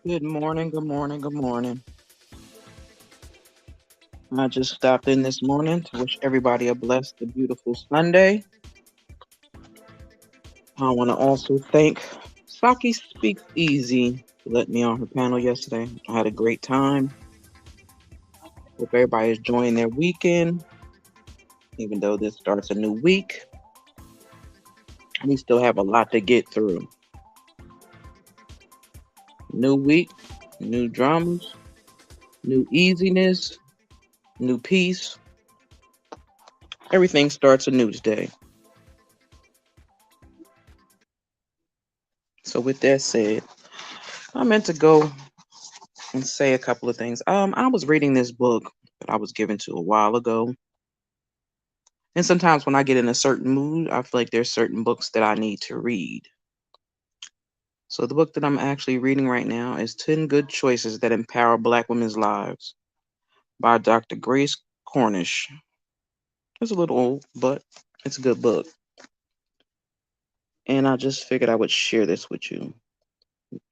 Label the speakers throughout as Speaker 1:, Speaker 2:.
Speaker 1: Good morning, good morning, good morning. I just stopped in this morning to wish everybody a blessed and beautiful Sunday. I want to also thank Saki Speaks Easy for letting me on her panel yesterday. I had a great time. Hope everybody is enjoying their weekend, even though this starts a new week. We still have a lot to get through. New week, new dramas, new easiness, new peace. Everything starts anew today. So, with that said, I meant to go and say a couple of things. I was reading this book that I was given to a while ago, and sometimes when I get in a certain mood, I feel like there's certain books that I need to read. So the book that I'm actually reading right now is 10 Good Choices That Empower Black Women's Lives by Dr. Grace Cornish. It's a little old, but it's a good book. And I just figured I would share this with you.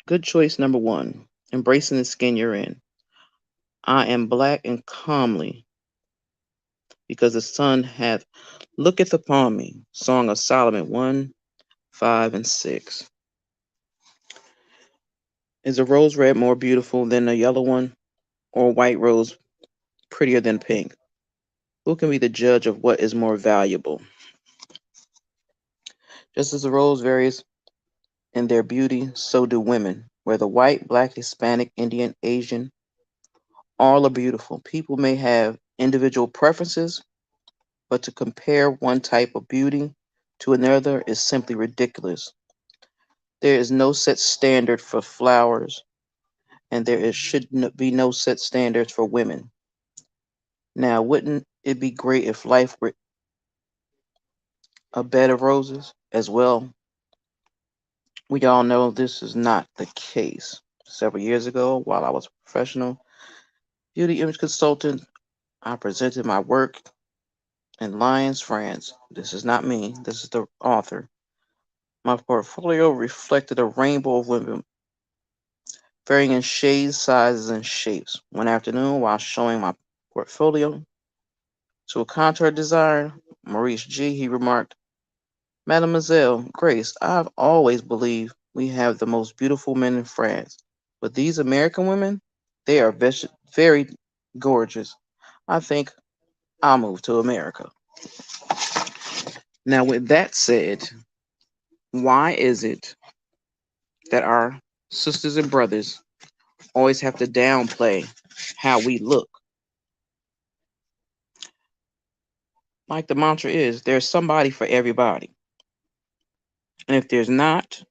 Speaker 1: Good choice number one, embracing the skin you're in. I am black and calmly because the sun hath looketh upon me. Song of Solomon 1, 5, and 6. Is a rose red more beautiful than a yellow one, or a white rose prettier than pink? Who can be the judge of what is more valuable? Just as the rose varies in their beauty, so do women. Whether white, black, Hispanic, Indian, Asian, all are beautiful. People may have individual preferences, but to compare one type of beauty to another is simply ridiculous. There is no set standard for flowers, and should be no set standards for women. Now, wouldn't it be great if life were a bed of roses as well? We all know this is not the case. Several years ago, while I was a professional beauty image consultant, I presented my work in Lyons, France. This is not me, this is the author. My portfolio reflected a rainbow of women, varying in shades, sizes, and shapes. One afternoon, while showing my portfolio to a contour designer, Maurice G., he remarked, Mademoiselle Grace, I've always believed we have the most beautiful men in France, but these American women, they are very gorgeous. I think I'll move to America. Now, with that said, why is it that our sisters and brothers always have to downplay how we look? Like the mantra is, there's somebody for everybody. And if there's not,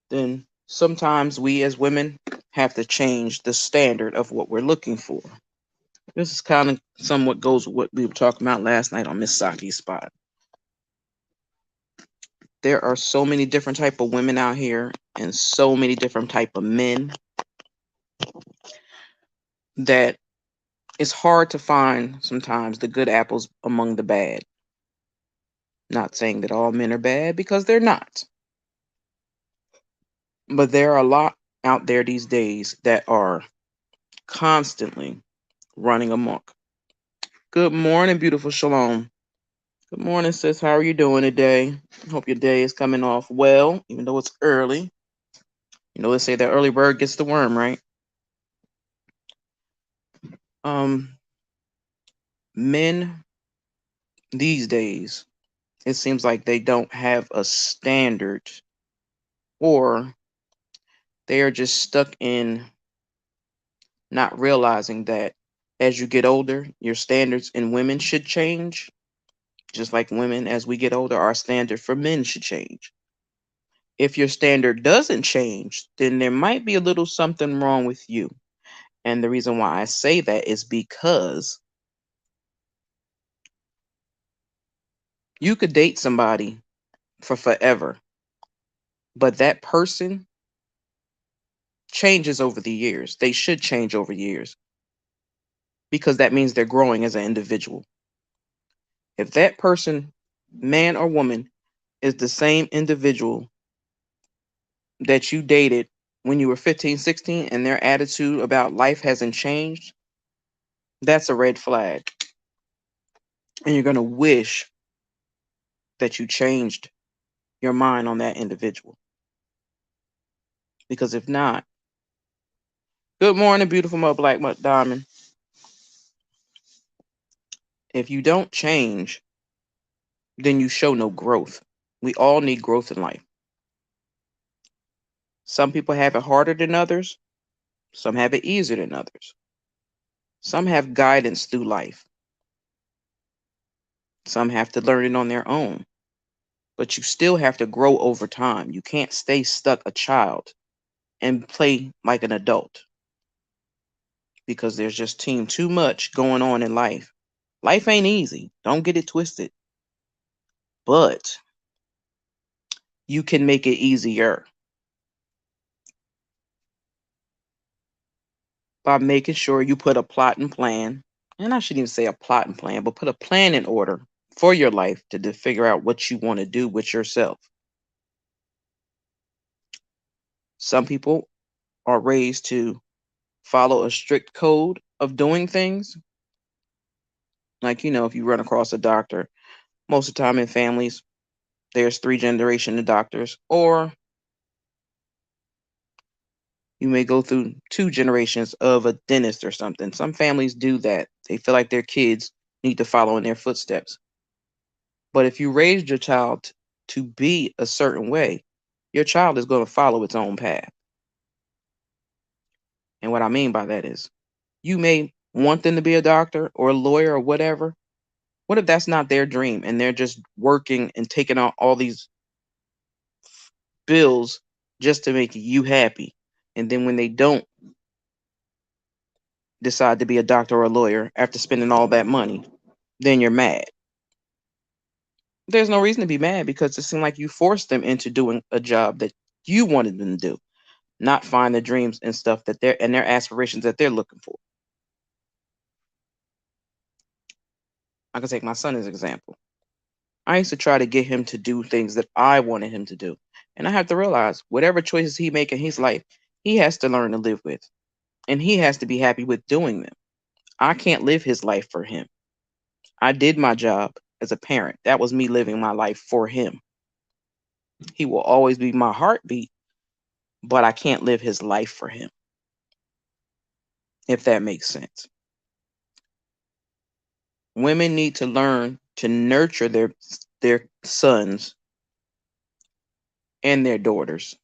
Speaker 1: then sometimes we as women have to change the standard of what we're looking for. This is kind of somewhat goes with what we were talking about last night on Miss Saki's spot. There are so many different type of women out here and so many different type of men that it's hard to find sometimes the good apples among the bad. Not saying that all men are bad because they're not. But there are a lot out there these days that are constantly running amok. Good morning, beautiful Shalom. Good morning, sis. How are you doing today? Hope your day is coming off well, even though it's early. You know, they say that early bird gets the worm, right? Um, Men these days, it seems like they don't have a standard, or they are just stuck in not realizing that as you get older, your standards in women should change. Just like women, as we get older, our standard for men should change. If your standard doesn't change, then there might be a little something wrong with you. And the reason why I say that is because you could date somebody for forever, but that person changes over the years. They should change over years because that means they're growing as an individual. If that person, man or woman, is the same individual that you dated when you were 15, 16, and their attitude about life hasn't changed, that's a red flag. And you're going to wish that you changed your mind on that individual. Because if not, good morning, beautiful Mud Black Mud Diamond. If you don't change, then you show no growth. We all need growth in life. Some people have it harder than others. Some have it easier than others. Some have guidance through life. Some have to learn it on their own. But you still have to grow over time. You can't stay stuck a child and play like an adult because there's just too much going on in life. Life ain't easy. Don't get it twisted. But you can make it easier by making sure you put a plot and plan. And I shouldn't even say a plot and plan, but put a plan in order for your life to figure out what you want to do with yourself. Some people are raised to follow a strict code of doing things. Like, if you run across a doctor, most of the time in families, there's 3 generations of doctors, or you may go through 2 generations of a dentist or something. Some families do that. They feel like their kids need to follow in their footsteps. But if you raised your child to be a certain way, your child is going to follow its own path. And what I mean by that is you may want them to be a doctor or a lawyer or whatever. What if that's not their dream and they're just working and taking out all these bills just to make you happy? And then when they don't decide to be a doctor or a lawyer after spending all that money, then you're mad. There's no reason to be mad because it seemed like you forced them into doing a job that you wanted them to do, not find the dreams and stuff that they're and their aspirations that they're looking for. I can take my son as an example. I used to try to get him to do things that I wanted him to do. And I have to realize whatever choices he make in his life, he has to learn to live with. And he has to be happy with doing them. I can't live his life for him. I did my job as a parent. That was me living my life for him. He will always be my heartbeat, but I can't live his life for him, if that makes sense. Women need to learn to nurture their sons and their daughters,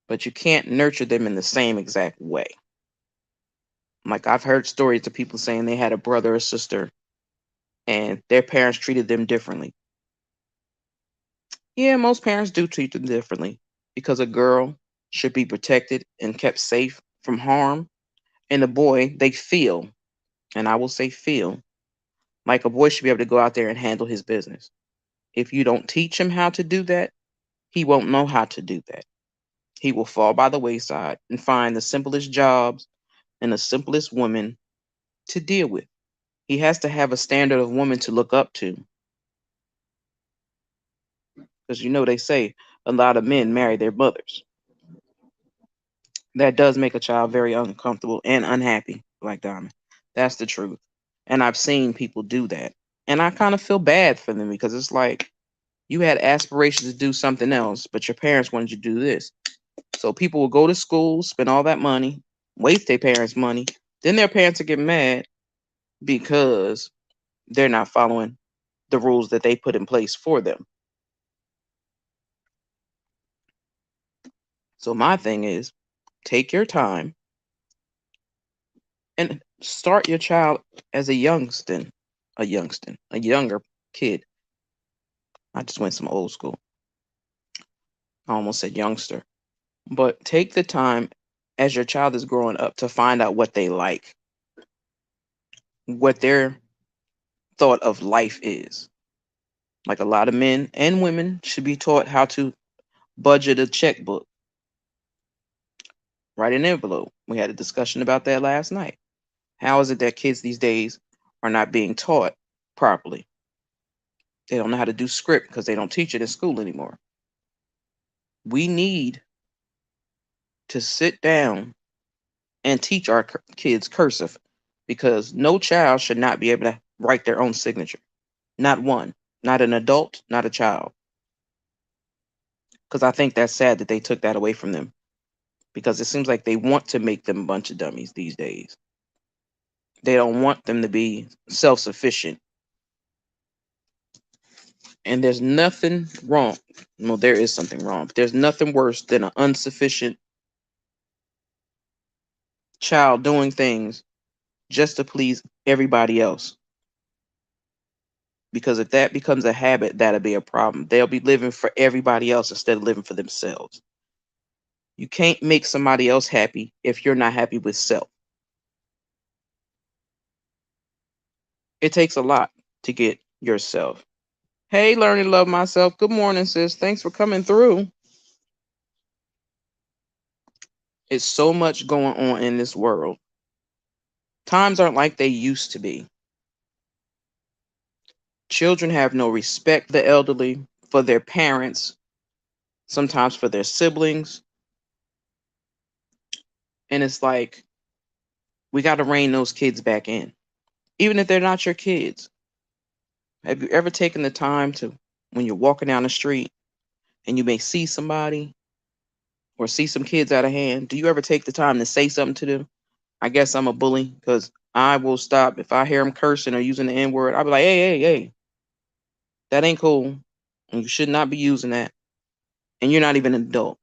Speaker 1: but you can't nurture them in the same exact way. Like, I've heard stories of people saying they had a brother or sister and their parents treated them differently. Yeah, most parents do treat them differently because a girl should be protected and kept safe from harm, and a boy, they feel, and I will say feel, like a boy should be able to go out there and handle his business. If you don't teach him how to do that, he won't know how to do that. He will fall by the wayside and find the simplest jobs and the simplest women to deal with. He has to have a standard of woman to look up to. Because they say a lot of men marry their mothers. That does make a child very uncomfortable and unhappy, Black Diamond. That's the truth. And I've seen people do that. And I kind of feel bad for them because it's like you had aspirations to do something else, but your parents wanted you to do this. So people will go to school, spend all that money, waste their parents' money. Then their parents will get mad because they're not following the rules that they put in place for them. So my thing is, take your time and start your child as a younger kid. I just went some old school. I almost said youngster. But take the time as your child is growing up to find out what they like, what their thought of life is. Like, a lot of men and women should be taught how to budget a checkbook, write an envelope. We had a discussion about that last night. How is it that kids these days are not being taught properly? They don't know how to do script because they don't teach it in school anymore. We need to sit down and teach our kids cursive, because no child should not be able to write their own signature. Not one, not an adult, not a child. Because I think that's sad that they took that away from them, because it seems like they want to make them a bunch of dummies these days. They don't want them to be self-sufficient. And there's nothing wrong. Well, there is something wrong, but there's nothing worse than an insufficient child doing things just to please everybody else. Because if that becomes a habit, that'll be a problem. They'll be living for everybody else instead of living for themselves. You can't make somebody else happy if you're not happy with self. It takes a lot to get yourself. Hey, learning to love myself. Good morning, sis. Thanks for coming through. It's so much going on in this world. Times aren't like they used to be. Children have no respect for the elderly, for their parents, sometimes for their siblings. And it's like, we got to rein those kids back in, even if they're not your kids. Have you ever taken the time to, when you're walking down the street and you may see somebody or see some kids out of hand, do you ever take the time to say something to them? I guess I'm a bully because I will stop if I hear them cursing or using the N word. I'll be like, hey, that ain't cool. And you should not be using that. And you're not even an adult.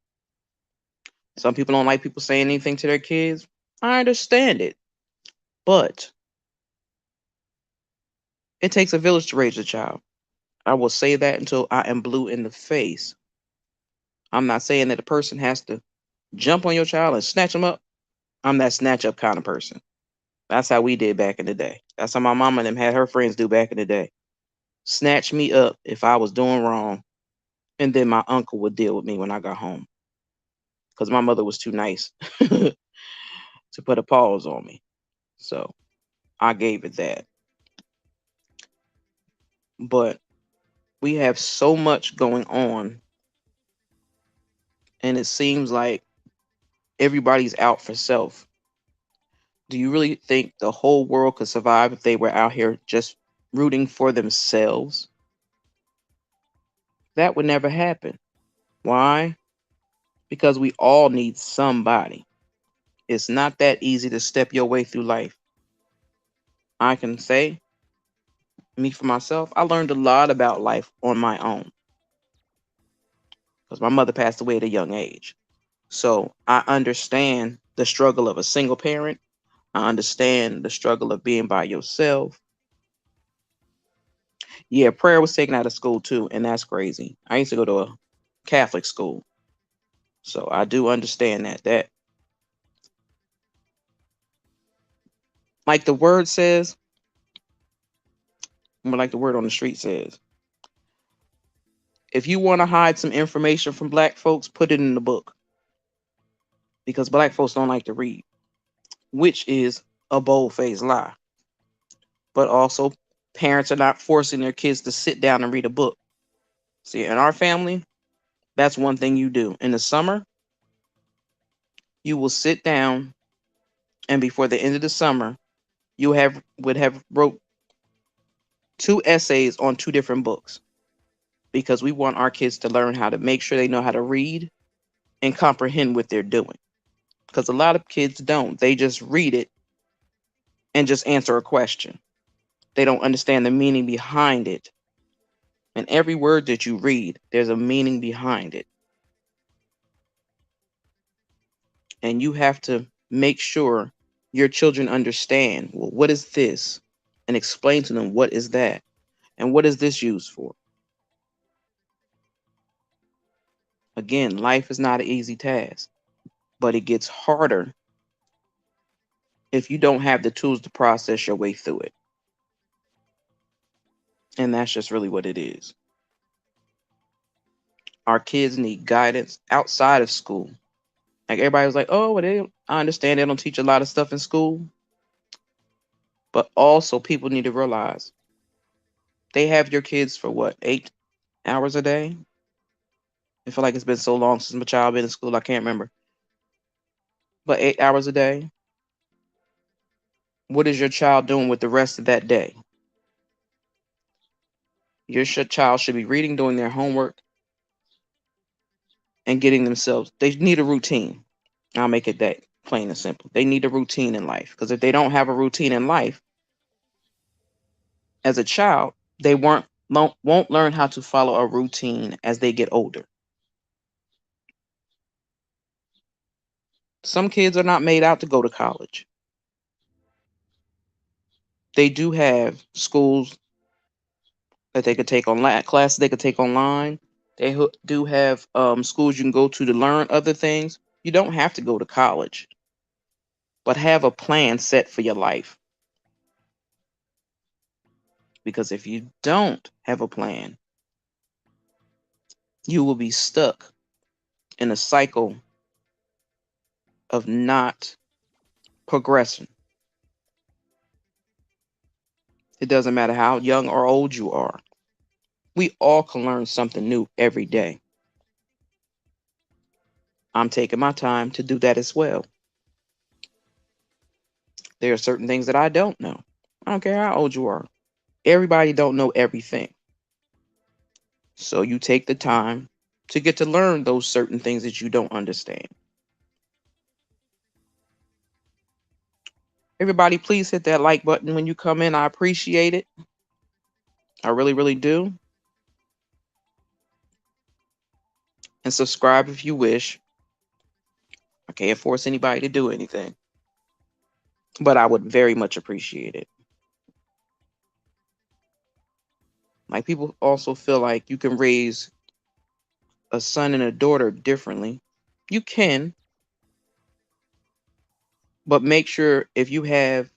Speaker 1: Some people don't like people saying anything to their kids. I understand it. But it takes a village to raise a child. I will say that until I am blue in the face. I'm not saying that a person has to jump on your child and snatch them up. I'm that snatch up kind of person. That's how we did back in the day. That's how my mama and them had her friends do back in the day. Snatch me up if I was doing wrong. And then my uncle would deal with me when I got home. Because my mother was too nice to put a pause on me. So I gave it that. But we have so much going on. And it seems like everybody's out for self. Do you really think the whole world could survive if they were out here just rooting for themselves? That would never happen. Why? Because we all need somebody. It's not that easy to step your way through life. I can say, me for myself, I learned a lot about life on my own because my mother passed away at a young age. So I understand the struggle of a single parent. I understand the struggle of being by yourself. Yeah, prayer was taken out of school too, and that's crazy. I used to go to a Catholic school. So I do understand that like the word says, more like the word on the street says, if you want to hide some information from black folks, put it in the book. Because black folks don't like to read, which is a bold-faced lie. But also, parents are not forcing their kids to sit down and read a book. See, in our family, that's one thing you do. In the summer, you will sit down, and before the end of the summer, you would have wrote 2 essays on 2 different books, because we want our kids to learn how to make sure they know how to read and comprehend what they're doing. Because a lot of kids don't. They just read it and just answer a question. They don't understand the meaning behind it. And every word that you read, there's a meaning behind it. And you have to make sure your children understand, well, what is this? And explain to them, what is that? And what is this used for? Again, life is not an easy task, but it gets harder if you don't have the tools to process your way through it. And that's just really what it is. Our kids need guidance outside of school. Like everybody was like, oh, well, I understand they don't teach a lot of stuff in school. But also people need to realize they have your kids for what, 8 hours a day? I feel like it's been so long since my child been in school, I can't remember. but 8 hours a day, what is your child doing with the rest of that day? Your child should be reading, doing their homework, and getting themselves. They need a routine. I'll make it that plain and simple. They need a routine in life, because if they don't have a routine in life as a child, they won't learn how to follow a routine as they get older. Some kids are not made out to go to college. They do have schools that they could take online, classes they could take online. They do have schools you can go to learn other things. You don't have to go to college, but have a plan set for your life. Because if you don't have a plan, you will be stuck in a cycle of not progressing. It doesn't matter how young or old you are. We all can learn something new every day. I'm taking my time to do that as well. There are certain things that I don't know. I don't care how old you are. Everybody don't know everything. So you take the time to get to learn those certain things that you don't understand. Everybody, please hit that like button when you come in. I appreciate it. I really, really do. And subscribe if you wish. I can't force anybody to do anything, but I would very much appreciate it. Like, people also feel like you can raise a son and a daughter differently. You can, but make sure if you have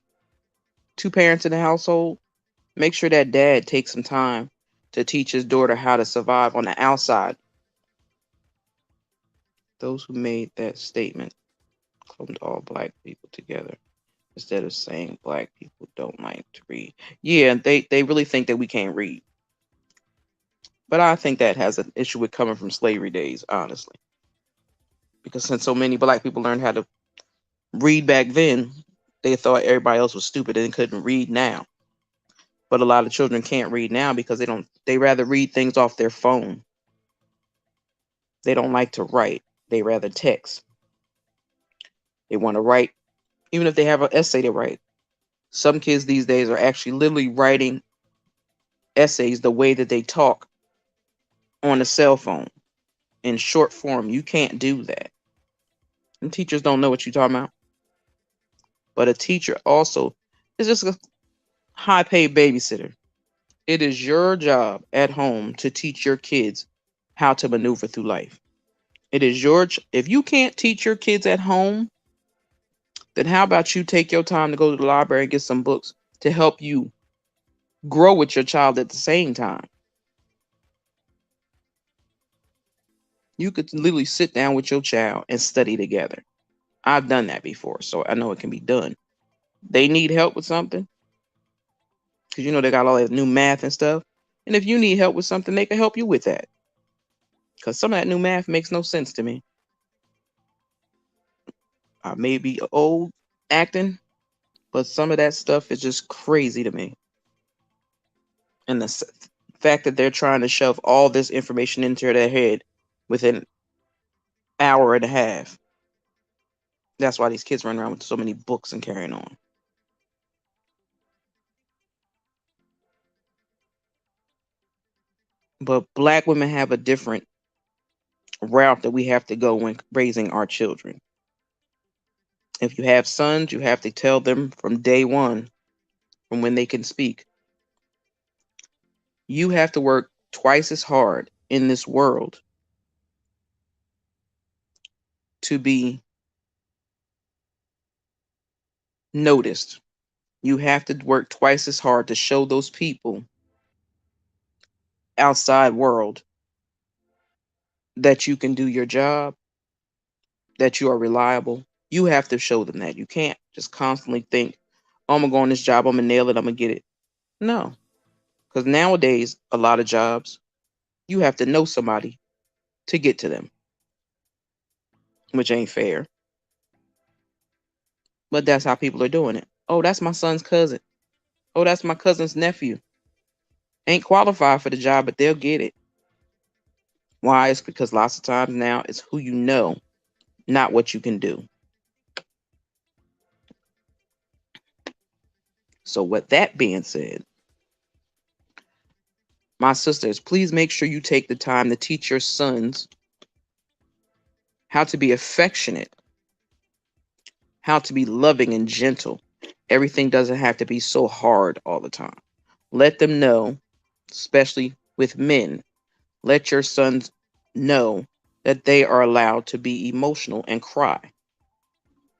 Speaker 1: two parents in the household, make sure that dad takes some time to teach his daughter how to survive on the outside. Those who made that statement clumped all black people together instead of saying black people don't like to read. Yeah, they really think that we can't read. But I think that has an issue with coming from slavery days, honestly. Because since so many black people learned how to read back then, they thought everybody else was stupid and couldn't read now. But a lot of children can't read now because they rather read things off their phone. They don't like to write. They rather text. They want to write, even if they have an essay to write. Some kids these days are actually literally writing essays the way that they talk on a cell phone in short form. You can't do that. And teachers don't know what you're talking about. But a teacher also is just a high paid babysitter. It is your job at home to teach your kids how to maneuver through life. It is if you can't teach your kids at home, then how about you take your time to go to the library and get some books to help you grow with your child at the same time. You could literally sit down with your child and study together. I've done that before, so I know it can be done. They need help with something, because they got all that new math and stuff. And if you need help with something, they can help you with that. Because some of that new math makes no sense to me. I may be old acting, but some of that stuff is just crazy to me. And the fact that they're trying to shove all this information into their head within an hour and a half. That's why these kids run around with so many books and carrying on. But black women have a different route that we have to go when raising our children. If you have sons, you have to tell them from day one, from when they can speak, you have to work twice as hard in this world to be noticed. You have to work twice as hard to show those people outside world that you can do your job, that you are reliable. You have to show them that. You can't just constantly think, oh, I'm gonna go on this job, I'm gonna nail it, I'm gonna get it. No. Because nowadays, a lot of jobs, you have to know somebody to get to them, which ain't fair. But that's how people are doing it. Oh, that's my son's cousin. Oh, that's my cousin's nephew. Ain't qualified for the job, but they'll get it. Why? It's because lots of times now it's who you know, not what you can do. So, with that being said, my sisters, please make sure you take the time to teach your sons how to be affectionate, how to be loving and gentle. Everything doesn't have to be so hard all the time. Let them know, especially with men, let your sons know that they are allowed to be emotional and cry.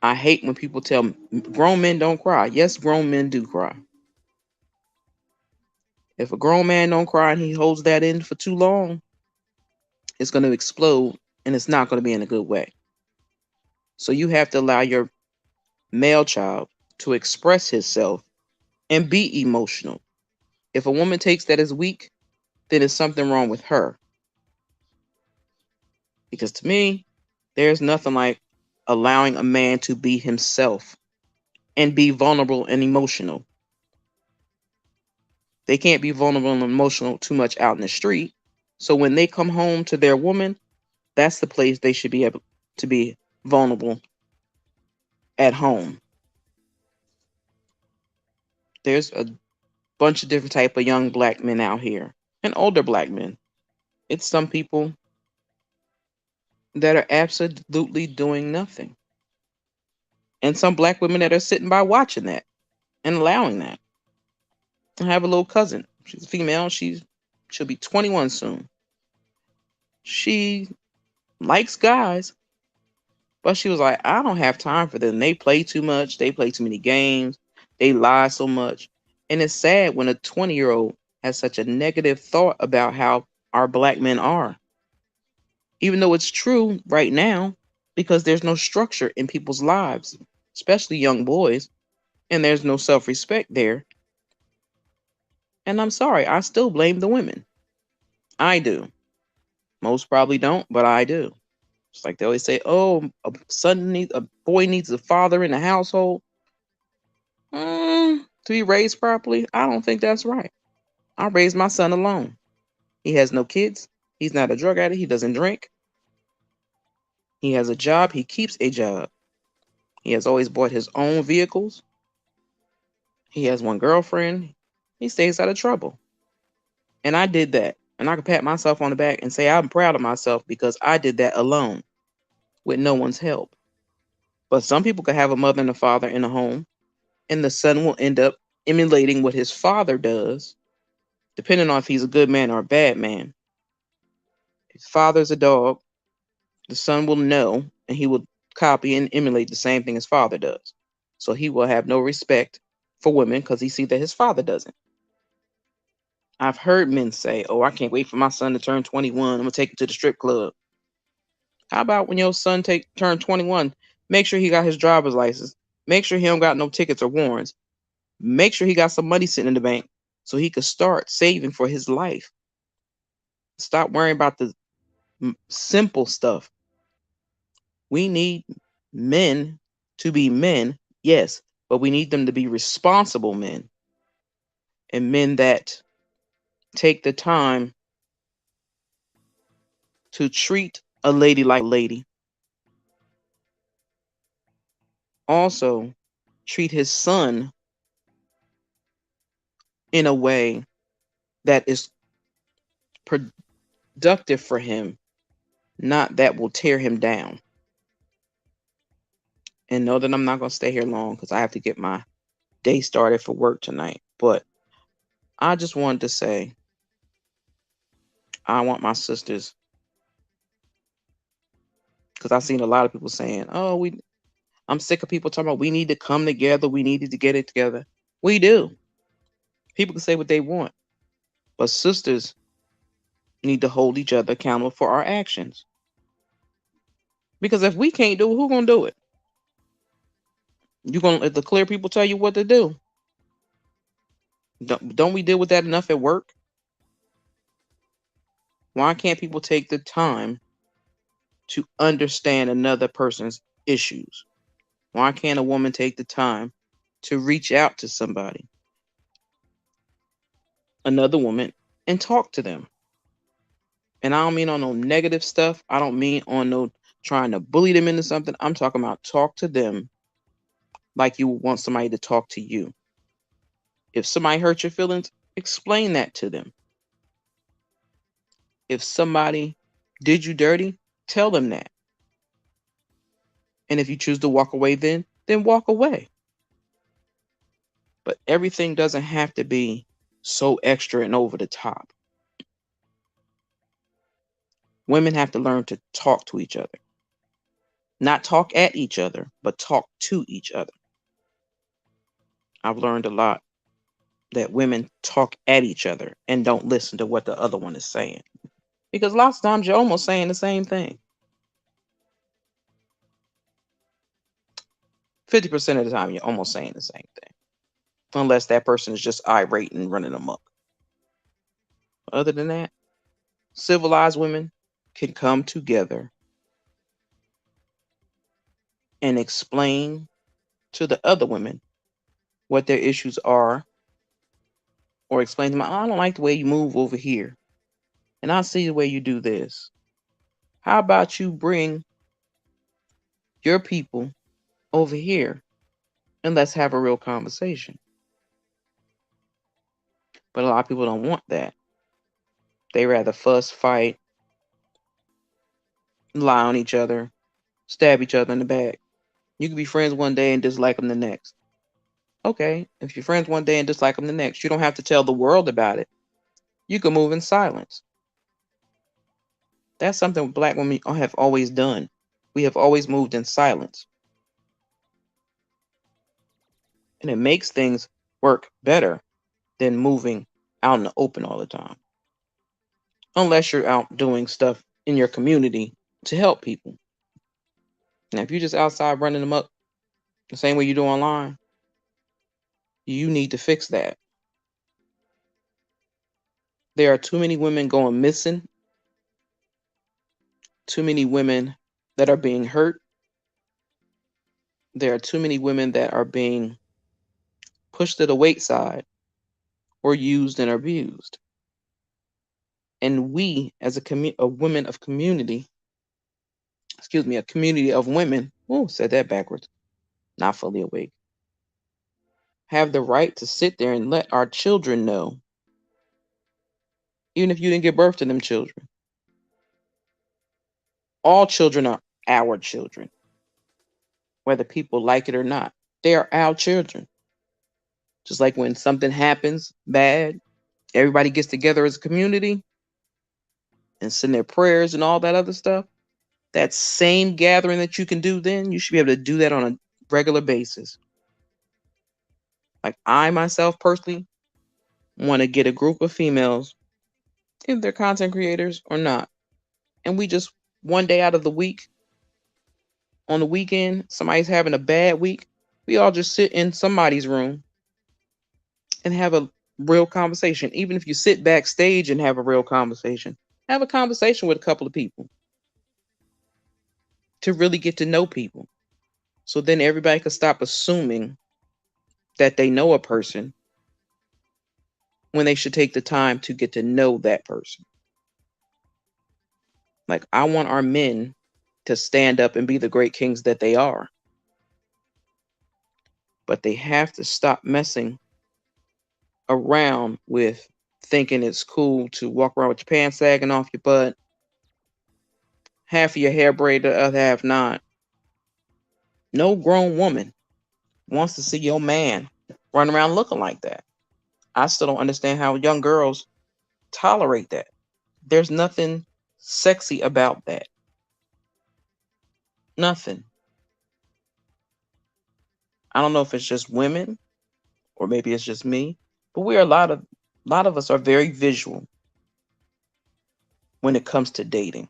Speaker 1: I hate when people tell me grown men don't cry. Yes, grown men do cry. If a grown man don't cry and he holds that in for too long, it's going to explode and it's not going to be in a good way. So you have to allow your male child to express himself and be emotional. If a woman takes that as weak, then there's something wrong with her. Because to me, there's nothing like allowing a man to be himself and be vulnerable and emotional. They can't be vulnerable and emotional too much out in the street. So when they come home to their woman, that's the place they should be able to be vulnerable at home. There's a bunch of different type of young black men out here and older black men. It's some people that are absolutely doing nothing. And some black women that are sitting by watching that and allowing that. I have a little cousin. She's a female. She'll be 21 soon. She likes guys, but she was like, I don't have time for them. They play too much. They play too many games. They lie so much. And it's sad when a 20-year-old has such a negative thought about how our black men are. Even though it's true right now, because there's no structure in people's lives, especially young boys, and there's no self-respect there. And I'm sorry, I still blame the women. I do. Most probably don't, but I do. It's like they always say, "Oh, a boy needs a father in the household to be raised properly." I don't think that's right. I raised my son alone. He has no kids. He's not a drug addict. He doesn't drink. He has a job. He keeps a job. He has always bought his own vehicles. He has one girlfriend. He stays out of trouble. And I did that. And I can pat myself on the back and say I'm proud of myself because I did that alone with no one's help. But some people could have a mother and a father in a home, and the son will end up emulating what his father does, depending on if he's a good man or a bad man. If his father's a dog, the son will know and he will copy and emulate the same thing his father does. So he will have no respect for women because he sees that his father doesn't. I've heard men say, "Oh, I can't wait for my son to turn 21. I'm gonna take him to the strip club." How about when your son turn 21, make sure he got his driver's license, make sure he don't got no tickets or warrants, make sure he got some money sitting in the bank so he could start saving for his life. Stop worrying about the simple stuff. We need men to be men, yes, but we need them to be responsible men and men that take the time to treat a lady like a lady. Also, treat his son in a way that is productive for him, not that will tear him down. And know that I'm not going to stay here long because I have to get my day started for work tonight. But I just wanted to say, I want my sisters, because I've seen a lot of people saying, "Oh, I'm sick of people talking about we need to come together. We needed to get it together." We do. People can say what they want, but sisters need to hold each other accountable for our actions. Because if we can't do it, who gonna do it? You gonna let the clear people tell you what to do? Don't we deal with that enough at work? Why can't people take the time to understand another person's issues? Why can't a woman take the time to reach out to somebody, another woman, and talk to them? And I don't mean on no negative stuff. I don't mean on no trying to bully them into something. I'm talking about talk to them like you want somebody to talk to you. If somebody hurt your feelings, explain that to them. If somebody did you dirty, tell them that. And if you choose to walk away, then walk away. But everything doesn't have to be so extra and over the top. Women have to learn to talk to each other. Not talk at each other, but talk to each other. I've learned a lot that women talk at each other and don't listen to what the other one is saying. Because lots of times you're almost saying the same thing. 50% of the time you're almost saying the same thing. Unless that person is just irate and running amok. Other than that, civilized women can come together and explain to the other women what their issues are, or explain to them, I don't like the way you move over here, and I see the way you do this. How about you bring your people over here and let's have a real conversation? But a lot of people don't want that. They rather fuss, fight, lie on each other, stab each other in the back. You can be friends one day and dislike them the next. Okay, if you're friends one day and dislike them the next, you don't have to tell the world about it. You can move in silence. That's something Black women have always done. We have always moved in silence. And it makes things work better than moving out in the open all the time. Unless you're out doing stuff in your community to help people. Now, if you're just outside running them up the same way you do online, you need to fix that. There are too many women going missing, too many women that are being hurt. There are too many women that are being pushed to the wayside or used and abused. And we, as a women of community, a community of women, said that backwards, not fully awake, have the right to sit there and let our children know, even if you didn't give birth to them children. All children are our children, whether people like it or not. They are our children. Just like when something happens bad, everybody gets together as a community and send their prayers and all that other stuff. That same gathering that you can do then, you should be able to do that on a regular basis. Like I myself personally want to get a group of females, if they're content creators or not, and we just one day out of the week, on the weekend, somebody's having a bad week, we all just sit in somebody's room and have a real conversation. Even if you sit backstage and have a real conversation, have a conversation with a couple of people to really get to know people. So then everybody could stop assuming that they know a person when they should take the time to get to know that person. Like, I want our men to stand up and be the great kings that they are. But they have to stop messing around with thinking it's cool to walk around with your pants sagging off your butt, half of your hair braided, the other half not. No grown woman wants to see your man run around looking like that. I still don't understand how young girls tolerate that. There's nothing sexy about that. Nothing. I don't know if it's just women or maybe it's just me, but a lot of us are very visual when it comes to dating.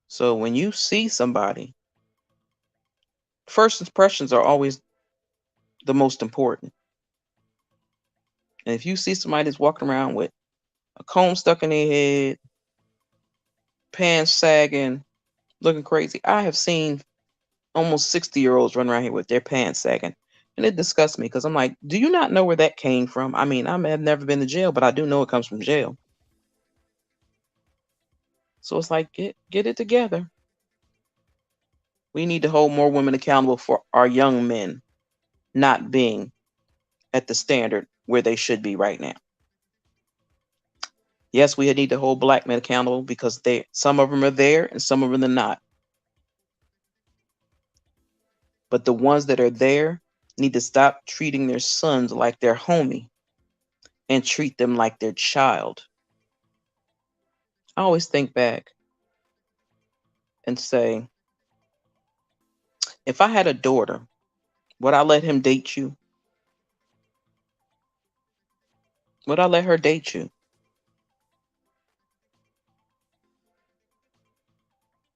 Speaker 1: So when you see somebody, first impressions are always the most important. And if you see somebody that's walking around with a comb stuck in their head, pants sagging, looking crazy, I have seen almost 60-year-olds run around here with their pants sagging. And it disgusts me because I'm like, do you not know where that came from? I mean, I may have never been to jail, but I do know it comes from jail. So it's like, get it together. We need to hold more women accountable for our young men not being at the standard where they should be right now. Yes, we need to hold black men accountable because some of them are there and some of them are not. But the ones that are there need to stop treating their sons like their homie and treat them like their child. I always think back and say, if I had a daughter, would I let him date you? Would I let her date you?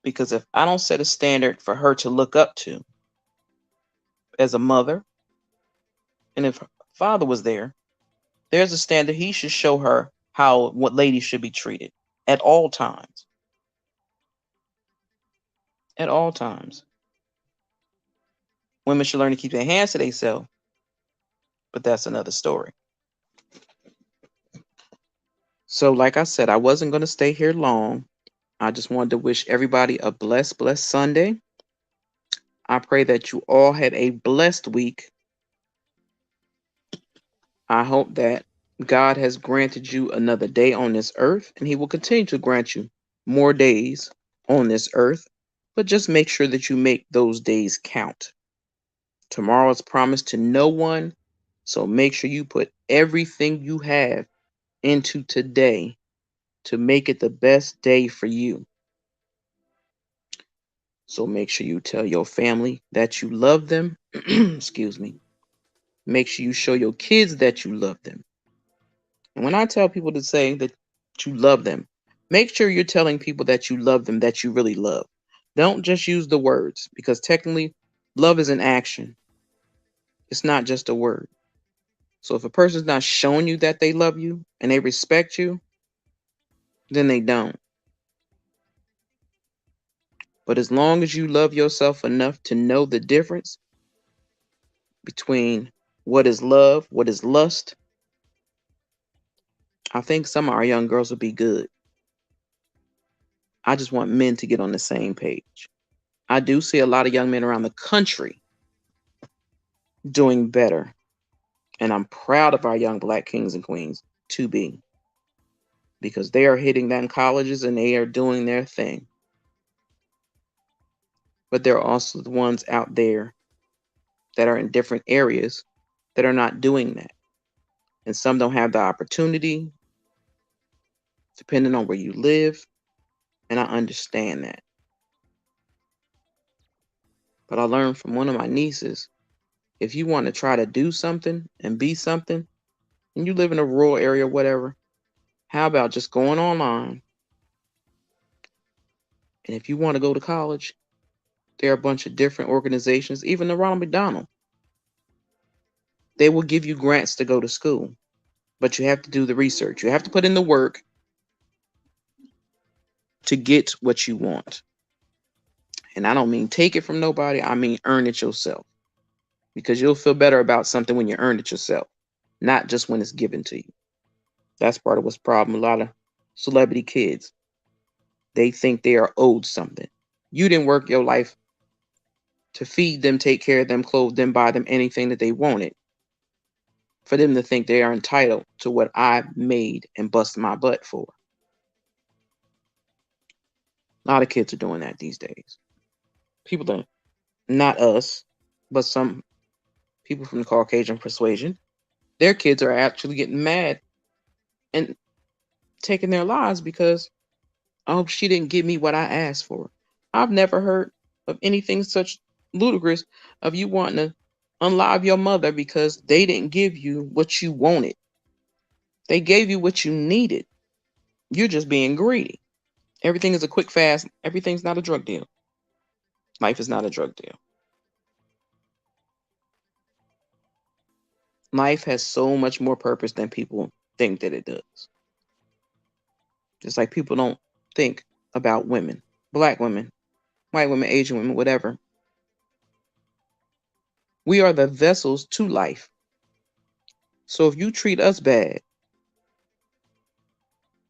Speaker 1: Because if I don't set a standard for her to look up to as a mother, and if her father was there, there's a standard he should show her what ladies should be treated at all times. At all times. Women should learn to keep their hands to themselves, but that's another story. So, like I said, I wasn't going to stay here long. I just wanted to wish everybody a blessed Sunday. I pray that you all had a blessed week. I hope that God has granted you another day on this earth, and He will continue to grant you more days on this earth. But just make sure that you make those days count. Tomorrow is promised to no one, so make sure you put everything you have into today to make it the best day for you. So make sure you tell your family that you love them. Excuse me. Make sure you show your kids that you love them. And when I tell people to say that you love them, make sure you're telling people that you love them, that you really love. Don't just use the words, because technically love is an action. It's not just a word. So if a person's not showing you that they love you and they respect you, then they don't. But as long as you love yourself enough to know the difference between what is love, what is lust, I think some of our young girls will be good. I just want men to get on the same page. I do see a lot of young men around the country doing better. And I'm proud of our young black kings and queens to be, because they are hitting them colleges and they are doing their thing. But there are also the ones out there that are in different areas that are not doing that. And some don't have the opportunity, depending on where you live. And I understand that. But I learned from one of my nieces, if you want to try to do something and be something, and you live in a rural area or whatever, how about just going online? And if you want to go to college, there are a bunch of different organizations, even the Ronald McDonald. They will give you grants to go to school, but you have to do the research. You have to put in the work to get what you want. And I don't mean take it from nobody. I mean earn it yourself, because you'll feel better about something when you earn it yourself, not just when it's given to you. That's part of what's problem. A lot of celebrity kids, they think they are owed something. You didn't work your life to feed them, take care of them, clothe them, buy them anything that they wanted, for them to think they are entitled to what I made and busted my butt for. A lot of kids are doing that these days. People are, not us, but some people from the Caucasian persuasion, their kids are actually getting mad and taking their lives because, oh, she didn't give me what I asked for. I've never heard of anything such ludicrous of you wanting to unlive your mother because they didn't give you what you wanted. They gave you what you needed. You're just being greedy. Everything is a quick fast. Everything's not a drug deal. Life is not a drug deal. Life has so much more purpose than people think that it does. Just like people don't think about women, black women, white women, Asian women, whatever. We are the vessels to life. So if you treat us bad,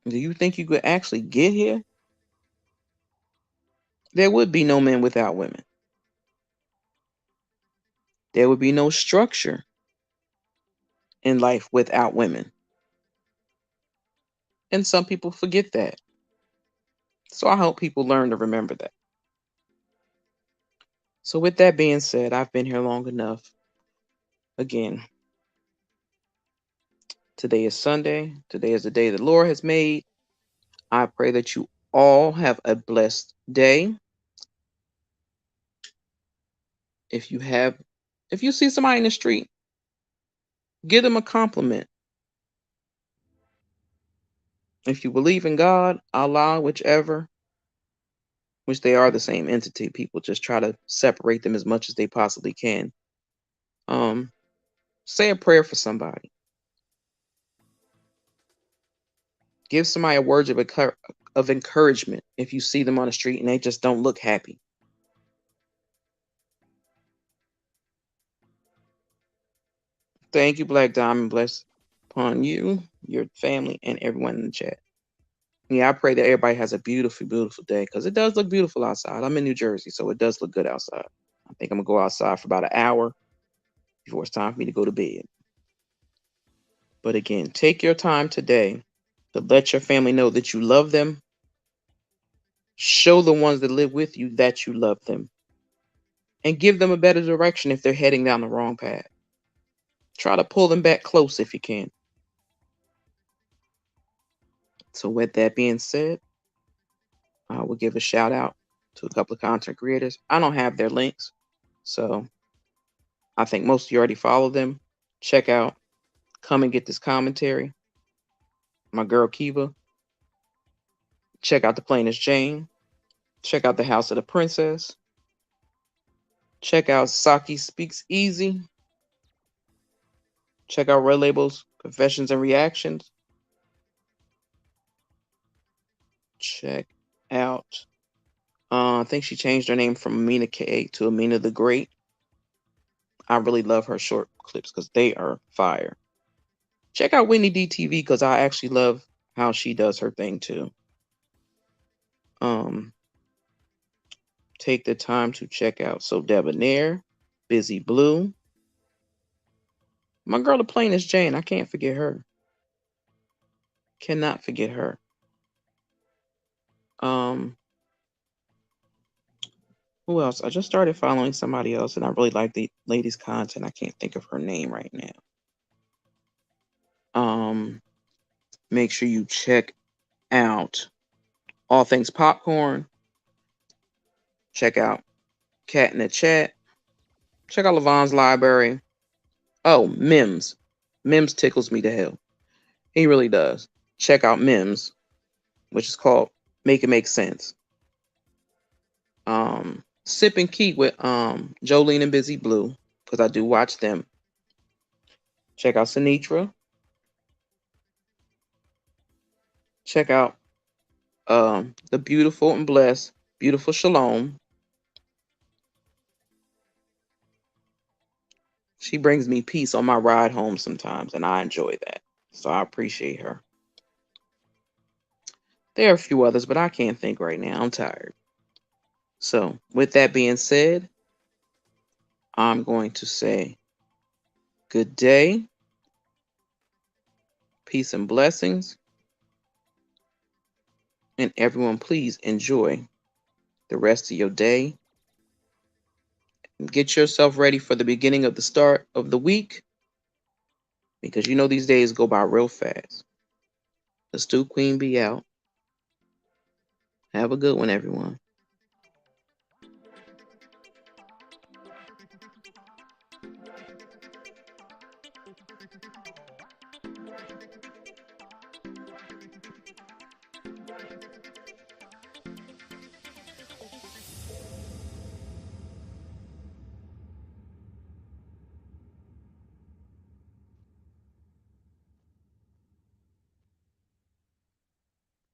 Speaker 1: do you think you could actually get here? There would be no men without women. There would be no structure in life without women. And some people forget that. So I hope people learn to remember that. So with that being said, I've been here long enough. Again, today is Sunday. Today is the day the Lord has made. I pray that you all have a blessed day. If you see somebody in the street, give them a compliment. If you believe in God, Allah, whichever, which they are the same entity, people just try to separate them as much as they possibly can. Say a prayer for somebody. Give somebody a word of encouragement if you see them on the street and they just don't look happy. Thank you, Black Diamond. Bless upon you, your family, and everyone in the chat. Yeah, I pray that everybody has a beautiful, beautiful day because it does look beautiful outside. I'm in New Jersey, so it does look good outside. I think I'm going to go outside for about an hour before it's time for me to go to bed. But again, take your time today to let your family know that you love them. Show the ones that live with you that you love them. And give them a better direction if they're heading down the wrong path. Try to pull them back close if you can. So with that being said, I will give a shout out to a couple of content creators. I don't have their links, so I think most of you already follow them. Check out Come and Get This Commentary. My girl Kiva. Check out The Plainest Jane. Check out The House of the Princess. Check out Saki Speaks Easy. Check out Red Label's Confessions and Reactions. Check out, I think she changed her name from Amina K to Amina the Great. I really love her short clips because they are fire. Check out Whitney DTV because I actually love how she does her thing too. Take the time to check out So Debonair, Busy Blue. My girl, The Plainest Jane, I can't forget her. Cannot forget her. Who else? I just started following somebody else and I really like the lady's content. I can't think of her name right now. Make sure you check out All Things Popcorn. Check out Cat in the Chat. Check out Levon's Library. Oh, Mims. Mims tickles me to hell. He really does. Check out Mims, which is called Make It Make Sense. Sip and Keep with Jolene and Busy Blue, because I do watch them. Check out Sinitra. Check out the beautiful and blessed Beautiful Shalom. She brings me peace on my ride home sometimes, and I enjoy that. So I appreciate her. There are a few others, but I can't think right now. I'm tired. So with that being said, I'm going to say good day, peace and blessings, and everyone please enjoy the rest of your day. Get yourself ready for the beginning of the start of the week because you know these days go by real fast. The Stew Queen be out. Have a good one, everyone.